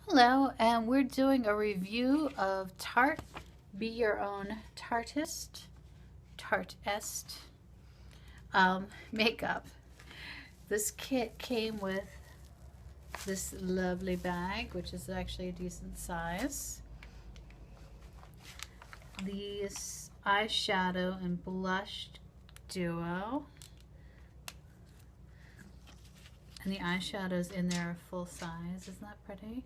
Hello, and we're doing a review of Tarte Be Your Own Tartiste makeup. This kit came with this lovely bag, which is actually a decent size. These eyeshadow and blush duo. And the eyeshadows in there are full size. Isn't that pretty?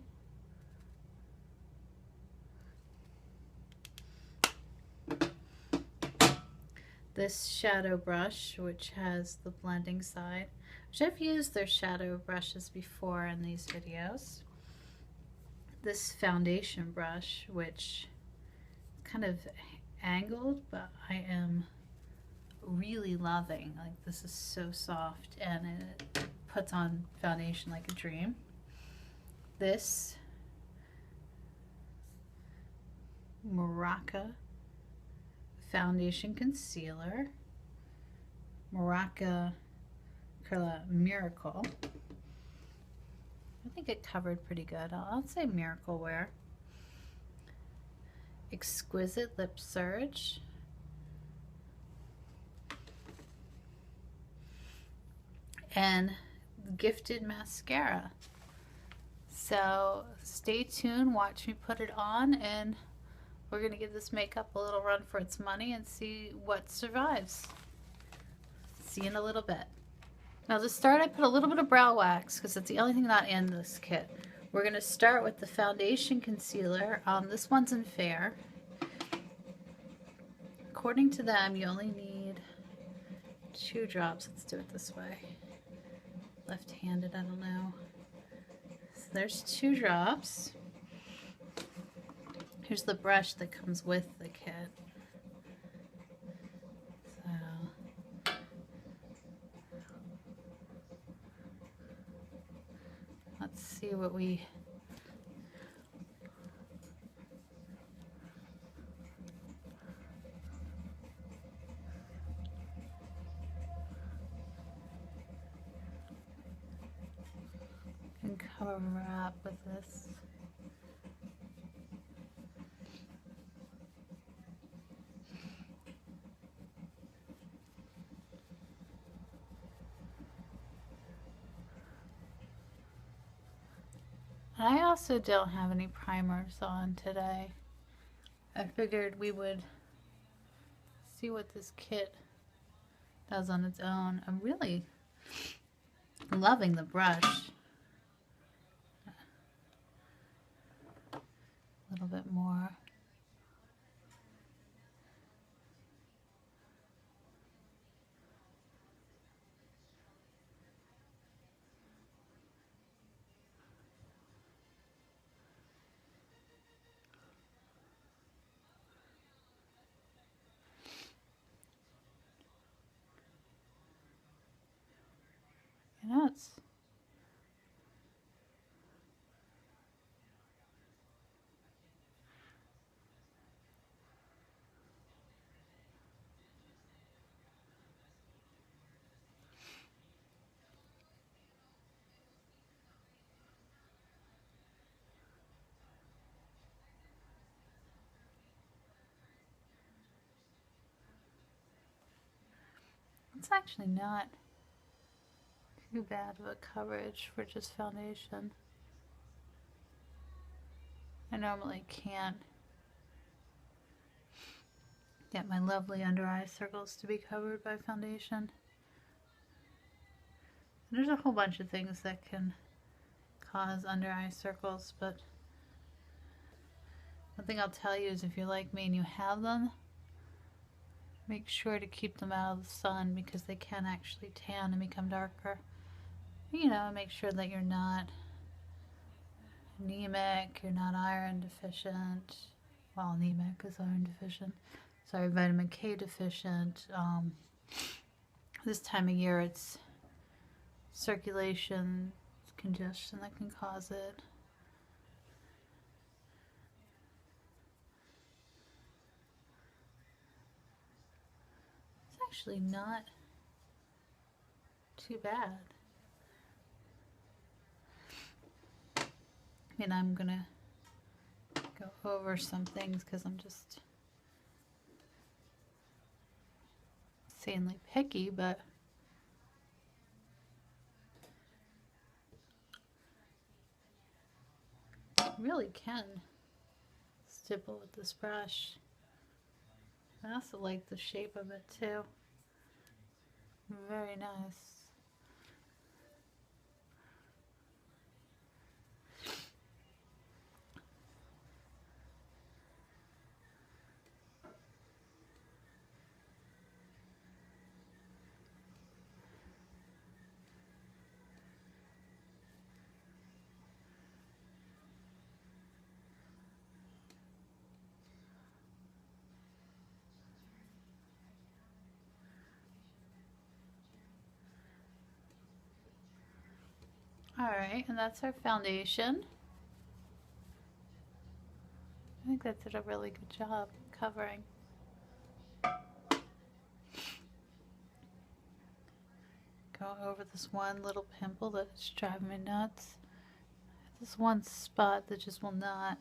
This shadow brush, which has the blending side, which I've used their shadow brushes before in these videos. This foundation brush, which is kind of angled, but I am really loving. Like, this is so soft and it puts on foundation like a dream. This Mascara foundation concealer, Mascara Miracle. I think it covered pretty good. I'll say Miracle Wear. Exquisite Lip Surge. And Gifted Mascara. So stay tuned, watch me put it on, and we're going to give this makeup a little run for its money and see what survives. See you in a little bit. Now to start, I put a little bit of brow wax because it's the only thing not in this kit. We're going to start with the foundation concealer. This one's in Fair. According to them, you only need 2 drops. Let's do it this way. Left-handed, I don't know. So there's 2 drops. Here's the brush that comes with the kit. So let's see what we can cover up with this. I also don't have any primers on today. I figured we would see what this kit does on its own. I'm really loving the brush. A little bit more. You know, it's actually not too bad of a coverage for just foundation. I normally can't get my lovely under eye circles to be covered by foundation. There's a whole bunch of things that can cause under eye circles, but one thing I'll tell you is if you're like me and you have them, make sure to keep them out of the sun because they can actually tan and become darker. You know, make sure that you're not anemic, you're not iron deficient. Well, anemic is iron deficient. Sorry, vitamin K deficient. This time of year it's circulation congestion that can cause it. It's actually not too bad. mean, I'm gonna go over some things because I'm just insanely picky, but I really can stipple with this brush. I also like the shape of it too. Very nice. Alright, and that's our foundation. I think that did a really good job covering. Go over this one little pimple that's driving me nuts. This one spot that just will not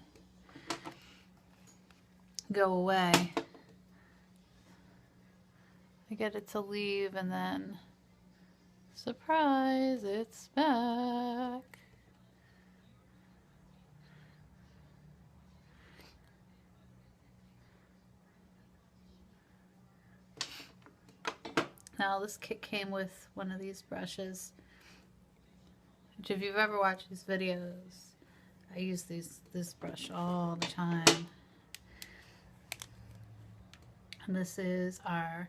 go away. I get it to leave and then, surprise, it's back. Now this kit came with one of these brushes, which if you've ever watched these videos, I use this brush all the time. And this is our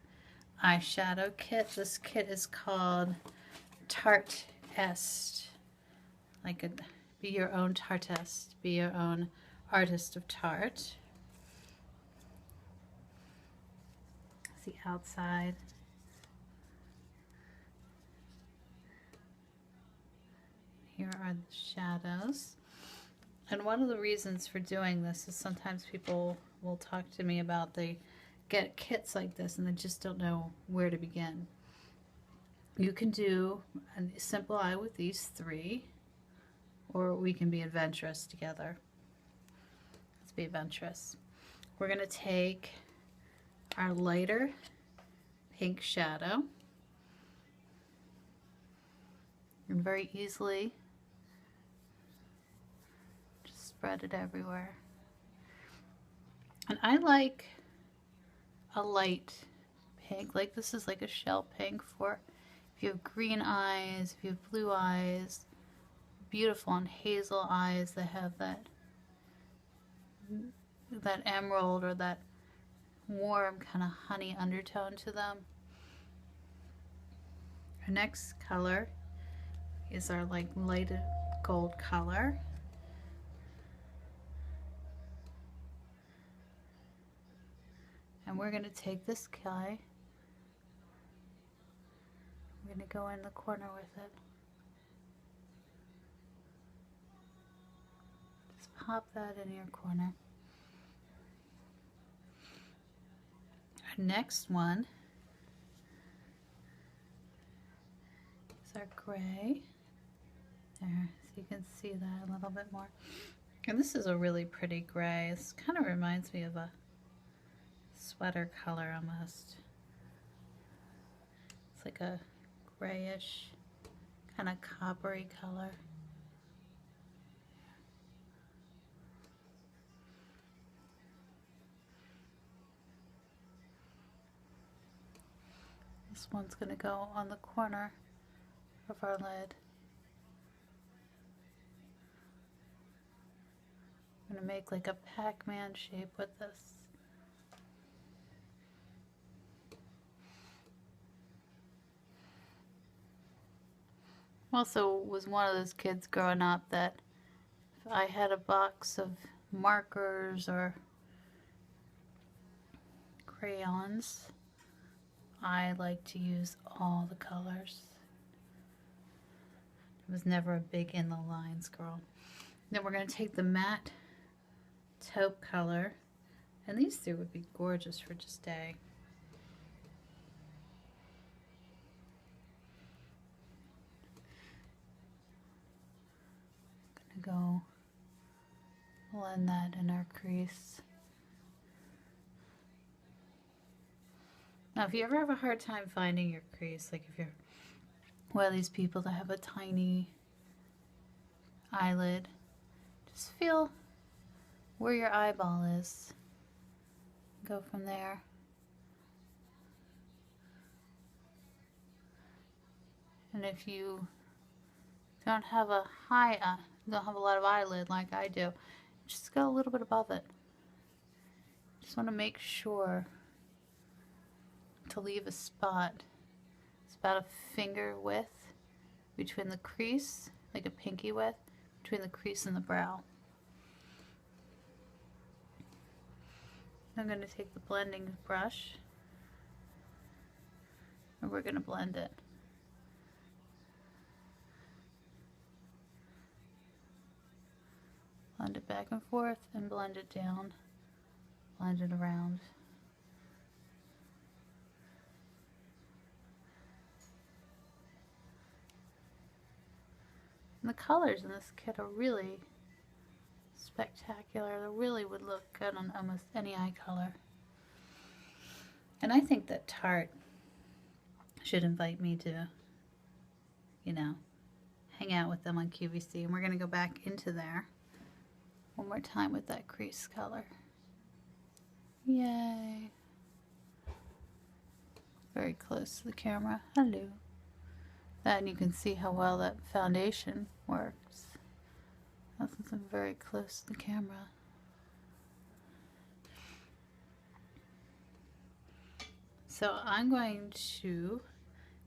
eyeshadow kit. This kit is called Tartiste. Like be your own Tartiste, be your own artist of Tarte. It's the outside. Here are the shadows. And one of the reasons for doing this is sometimes people will talk to me about they get kits like this and they just don't know where to begin. You can do a simple eye with these three, or we can be adventurous together. Let's be adventurous. We're going to take our lighter pink shadow and very easily just spread it everywhere. And I like a light pink, like this is like a shell pink for if you have green eyes, if you have blue eyes, beautiful and hazel eyes that have that emerald or that warm kind of honey undertone to them. Our next color is our like lighted gold color. And we're going to take this guy, we're going to go in the corner with it. Just pop that in your corner. Our next one is our gray. There, so you can see that a little bit more. And this is a really pretty gray. This kind of reminds me of a sweater color almost. It's like a grayish, kind of coppery color. This one's going to go on the corner of our lid. I'm going to make like a Pac-Man shape with this. Also was one of those kids growing up that if I had a box of markers or crayons, I like to use all the colors. I was never a big in the lines girl. Then we're going to take the matte taupe color, and these two would be gorgeous for just day. Go blend that in our crease. Now, if you ever have a hard time finding your crease, like if you're one of these people that have a tiny eyelid, just feel where your eyeball is. Go from there. And if you don't have a don't have a lot of eyelid like I do, just go a little bit above it. Just want to make sure to leave a spot. It's about a finger width between the crease, like a pinky width, between the crease and the brow. I'm going to take the blending brush and we're going to blend it. Blend it back and forth and blend it down, blend it around. And the colors in this kit are really spectacular. They really would look good on almost any eye color. And I think that Tarte should invite me to, you know, hang out with them on QVC. And we're going to go back into there one more time with that crease color. Yay. Very close to the camera. Hello. And you can see how well that foundation works. That's very close to the camera. So I'm going to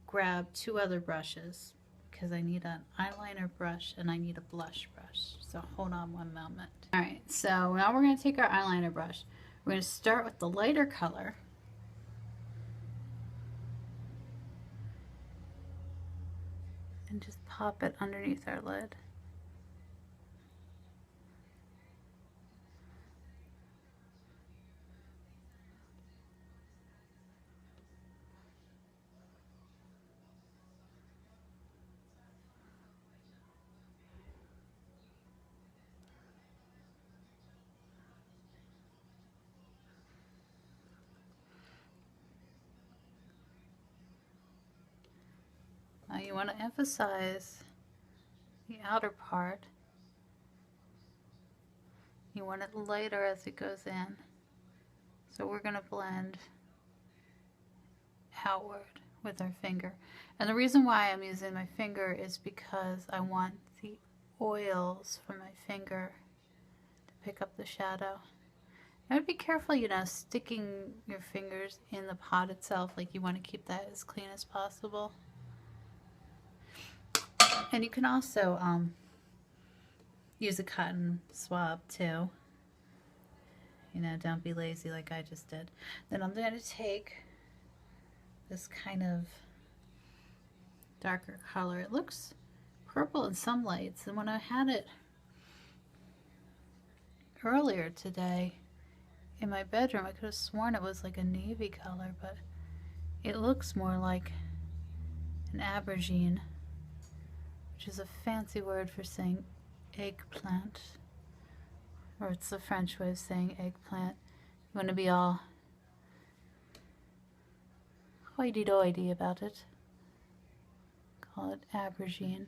grab two other brushes because I need an eyeliner brush and I need a blush brush. So hold on one moment. Alright, so now we're going to take our eyeliner brush. We're going to start with the lighter color. And just pop it underneath our lid. Now you want to emphasize the outer part. You want it lighter as it goes in. So we're going to blend outward with our finger. And the reason why I'm using my finger is because I want the oils from my finger to pick up the shadow. Now be careful, you know, sticking your fingers in the pot itself. Like you want to keep that as clean as possible. And you can also use a cotton swab too. You know, don't be lazy like I just did. Then I'm going to take this kind of darker color. It looks purple in some lights, and when I had it earlier today in my bedroom, I could have sworn it was like a navy color, but it looks more like an aubergine, which is a fancy word for saying eggplant, or it's the French way of saying eggplant. You want to be all hoity-toity about it. Call it aubergine.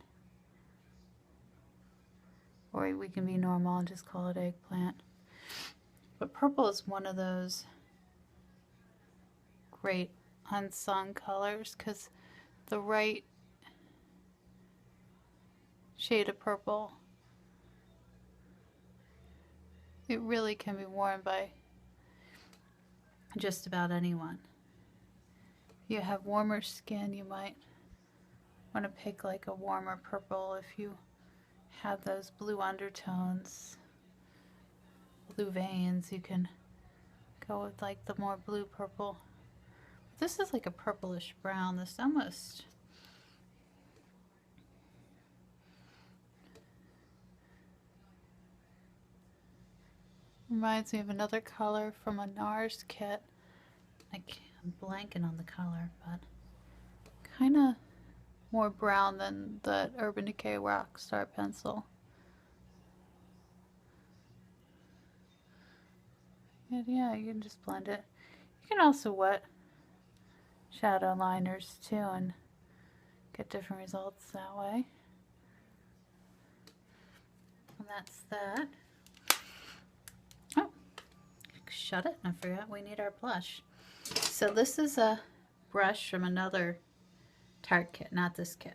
Or we can be normal and just call it eggplant. But purple is one of those great unsung colors because the right shade of purple, it really can be worn by just about anyone. If you have warmer skin, you might want to pick like a warmer purple. If you have those blue undertones, blue veins, you can go with like the more blue purple. This is like a purplish brown. This almost reminds me of another color from a NARS kit. I'm blanking on the color, but kind of more brown than the Urban Decay Rockstar pencil. Yeah, you can just blend it. You can also wet shadow liners too and get different results that way. And that's that. Oh, shut it. I forgot we need our blush. So this is a brush from another Tarte kit, not this kit.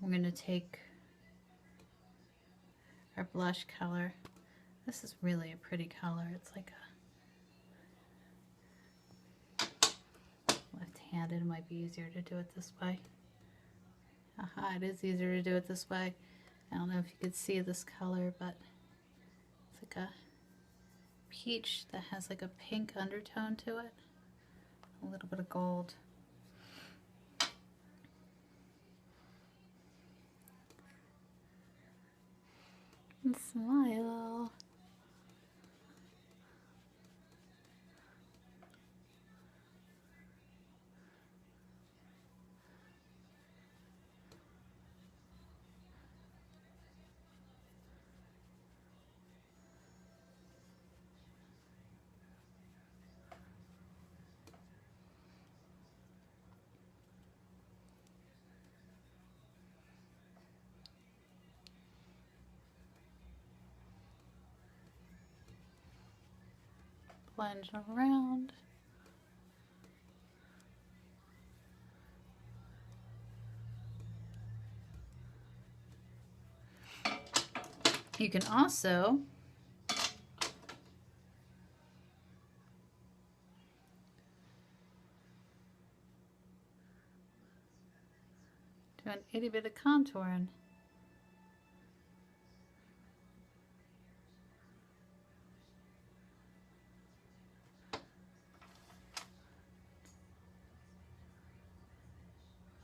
We're going to take our blush color. This is really a pretty color. It's like a left-handed. It might be easier to do it this way. Aha, it is easier to do it this way. I don't know if you could see this color, but it's like a peach that has like a pink undertone to it. A little bit of gold. And smile. Blend around. You can also do an itty bit of contouring.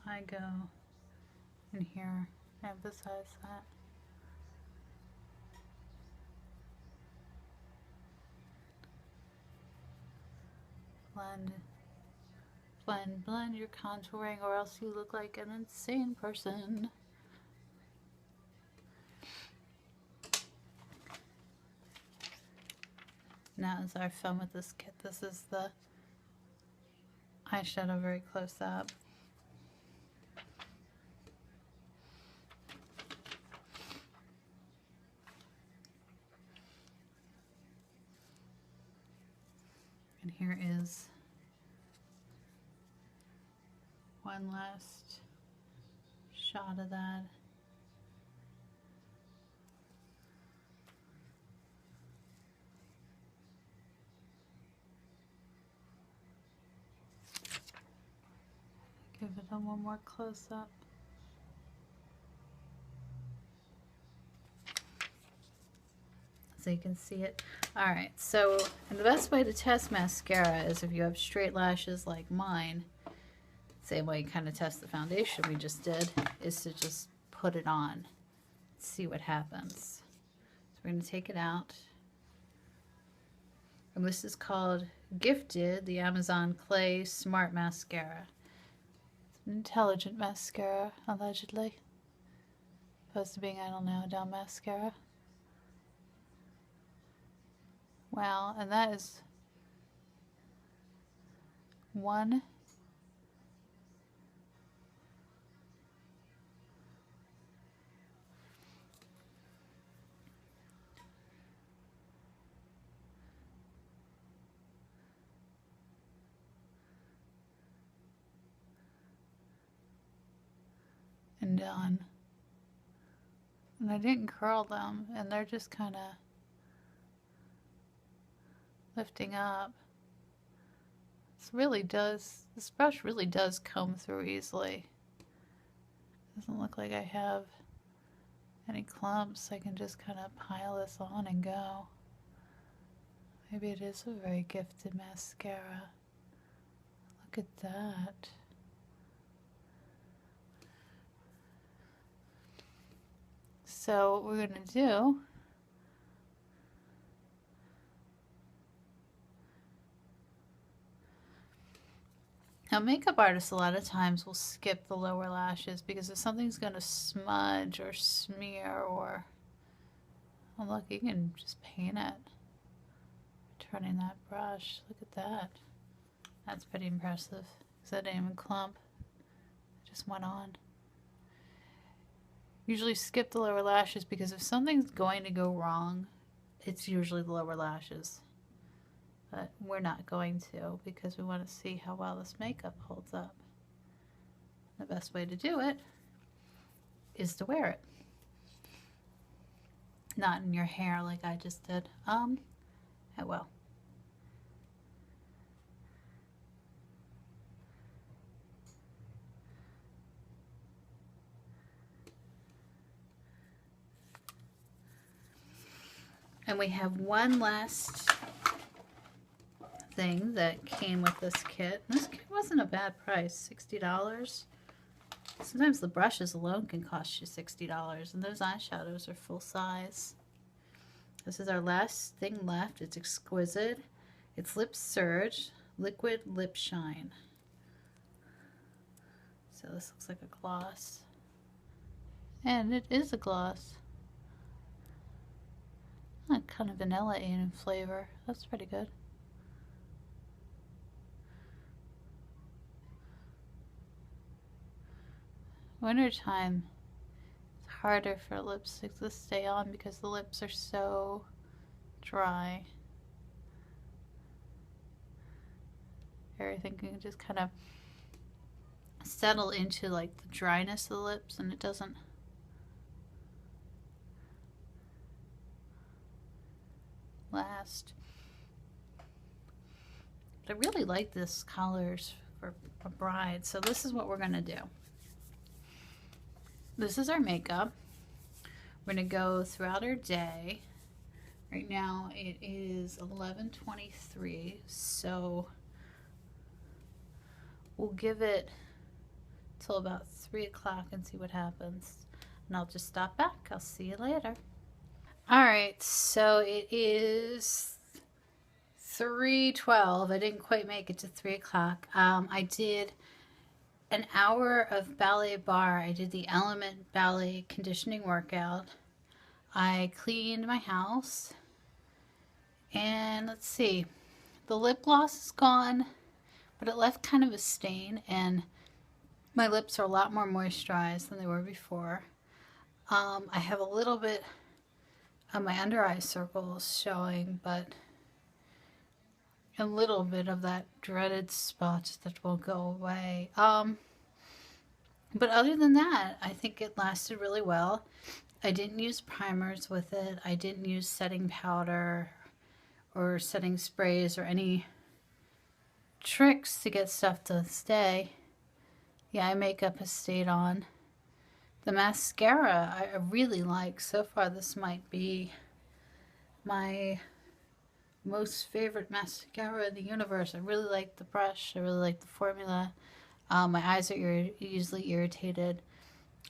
I go in here, emphasize that. Blend, blend, blend your contouring, or else you look like an insane person. Now is our fun with this kit. This is the eyeshadow very close up. And here is one last shot of that. Give it a one more close up. So you can see it. Alright, so the best way to test mascara is if you have straight lashes like mine. Same way you kind of test the foundation we just did, is to just put it on. See what happens. So we're going to take it out. And this is called Gifted, the Amazon Clay Smart Mascara. It's an intelligent mascara, allegedly. Opposed to being, I don't know, dumb mascara. Wow, and that is one and done. And I didn't curl them, and they're just kind of lifting up. This brush really does comb through easily. Doesn't look like I have any clumps. I can just kind of pile this on and go. Maybe it is a very gifted mascara. Look at that. So what we're going to do now, makeup artists a lot of times will skip the lower lashes because if something's going to smudge or smear or, oh look, you can just paint it. turning that brush. Look at that. That's pretty impressive. Because that didn't even clump. It just went on. Usually skip the lower lashes because if something's going to go wrong, it's usually the lower lashes. But we're not going to because we want to see how well this makeup holds up. The best way to do it is to wear it. Not in your hair like I just did. Oh well. And we have one last thing that came with this kit. This kit wasn't a bad price, $60. Sometimes the brushes alone can cost you $60, and those eyeshadows are full size. This is our last thing left. It's exquisite. It's Lip Surge Liquid Lip Shine. So this looks like a gloss. And it is a gloss. Kind of vanilla in flavor. That's pretty good. Wintertime, it's harder for lipsticks to stay on because the lips are so dry. Everything can just kind of settle into like the dryness of the lips, and it doesn't last. But I really like this colors for a bride, so this is what we're gonna do. This is our makeup. We're gonna go throughout our day. Right now it is 11:23, so we'll give it till about 3 o'clock and see what happens. And I'll just stop back. I'll see you later. Alright, so it is 3:12. I didn't quite make it to 3 o'clock. I did an hour of ballet bar. I did the Element ballet conditioning workout. I cleaned my house. And let's see. The lip gloss is gone, but it left kind of a stain, and my lips are a lot more moisturized than they were before. I have a little bit of my under eye circles showing, but a little bit of that dreaded spot that will go away. But other than that, I think it lasted really well. I didn't use primers with it. I didn't use setting powder or setting sprays or any tricks to get stuff to stay. Yeah, my makeup has stayed on. The mascara I really like. So far, this might be my most favorite mascara in the universe. I really like the brush. I really like the formula. My eyes are easily irritated.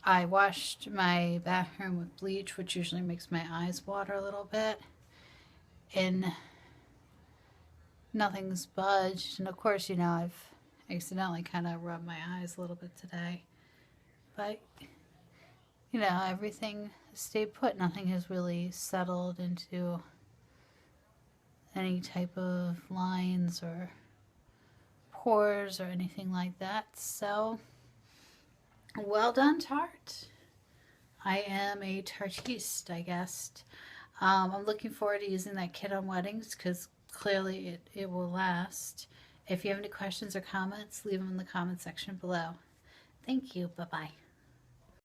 I washed my bathroom with bleach, which usually makes my eyes water a little bit. And nothing's budged. And of course, you know, I've accidentally kind of rubbed my eyes a little bit today. But, you know, everything stayed put. Nothing has really settled into any type of lines or pores or anything like that. So, well done, Tarte. I am a Tartiste, I guess. I'm looking forward to using that kit on weddings because clearly it will last. If you have any questions or comments, leave them in the comment section below. Thank you. Bye-bye.